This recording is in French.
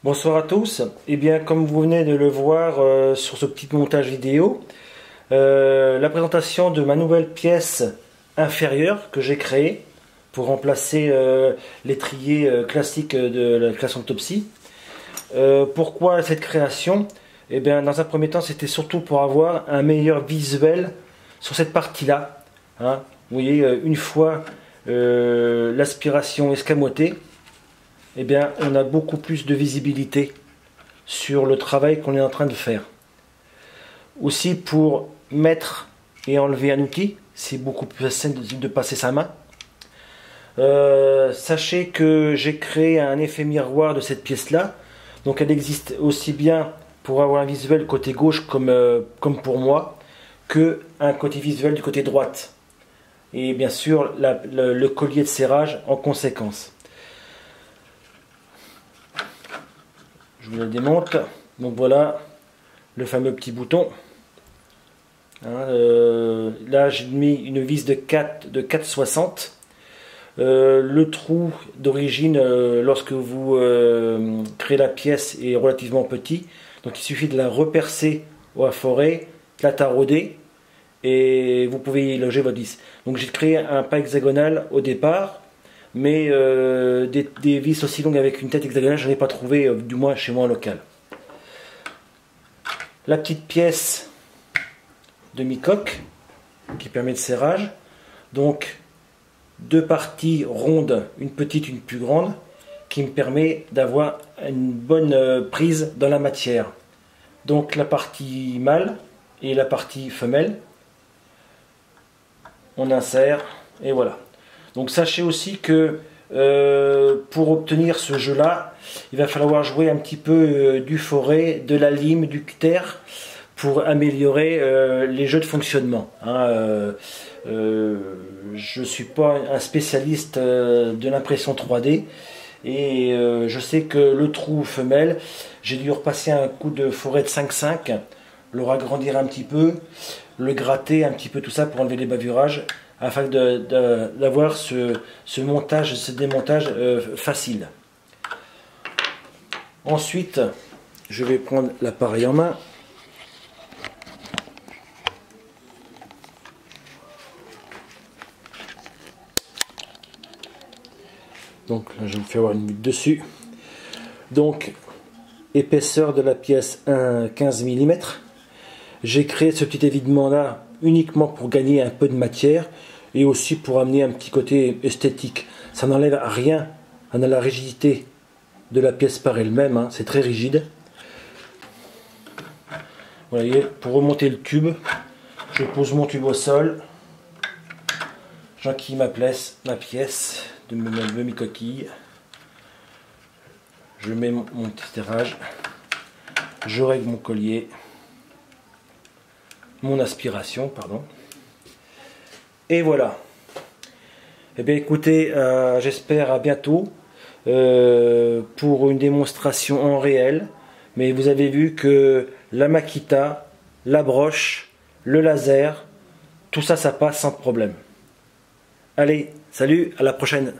Bonsoir à tous. Eh bien, comme vous venez de le voir sur ce petit montage vidéo, la présentation de ma nouvelle pièce inférieure que j'ai créée pour remplacer l'étrier classique de la création de Topsy. Pourquoi cette création? Eh bien, dans un premier temps, c'était surtout pour avoir un meilleur visuel sur cette partie-là. Hein. Vous voyez, une fois l'aspiration escamotée, eh bien, on a beaucoup plus de visibilité sur le travail qu'on est en train de faire. Aussi, pour mettre et enlever un outil, c'est beaucoup plus facile de passer sa main. Sachez que j'ai créé un effet miroir de cette pièce-là. Donc elle existe aussi bien pour avoir un visuel côté gauche comme pour moi, que un côté visuel du côté droite. Et bien sûr, le collier de serrage en conséquence. Je vous le démonte. Donc voilà le fameux petit bouton. Là j'ai mis une vis de 4,60. Le trou d'origine lorsque vous créez la pièce est relativement petit. Donc il suffit de la repercer à forêt, la tarauder et vous pouvez y loger votre vis. Donc j'ai créé un pas hexagonal au départ. Mais des vis aussi longues avec une tête hexagonale, je n'en ai pas trouvé, du moins chez moi en local. La petite pièce demi-coque qui permet de serrage. Donc deux parties rondes, une petite, une plus grande, qui me permet d'avoir une bonne prise dans la matière. Donc la partie mâle et la partie femelle. On insère et voilà. Donc sachez aussi que pour obtenir ce jeu là, il va falloir jouer un petit peu du forêt, de la lime, du cutter pour améliorer les jeux de fonctionnement. Je ne suis pas un spécialiste de l'impression 3D et je sais que le trou femelle, j'ai dû repasser un coup de forêt de 5,5, le agrandir un petit peu, le gratter un petit peu tout ça pour enlever les bavurages, afin d'avoir ce montage, ce démontage facile. Ensuite, je vais prendre l'appareil en main. Donc là, je vous fais avoir une vue dessus. Donc, épaisseur de la pièce 15 mm. J'ai créé ce petit évidement là uniquement pour gagner un peu de matière et aussi pour amener un petit côté esthétique. Ça n'enlève rien à la rigidité de la pièce par elle-même, hein. C'est très rigide. Vous voyez, pour remonter le tube, je pose mon tube au sol, j'enquille ma pièce de mes coquilles, je mets mon petit serrage, je règle mon collier, mon aspiration, pardon. Et voilà. Eh bien écoutez, j'espère à bientôt pour une démonstration en réel. Mais vous avez vu que la Makita, la broche, le laser, tout ça, ça passe sans problème. Allez, salut, à la prochaine.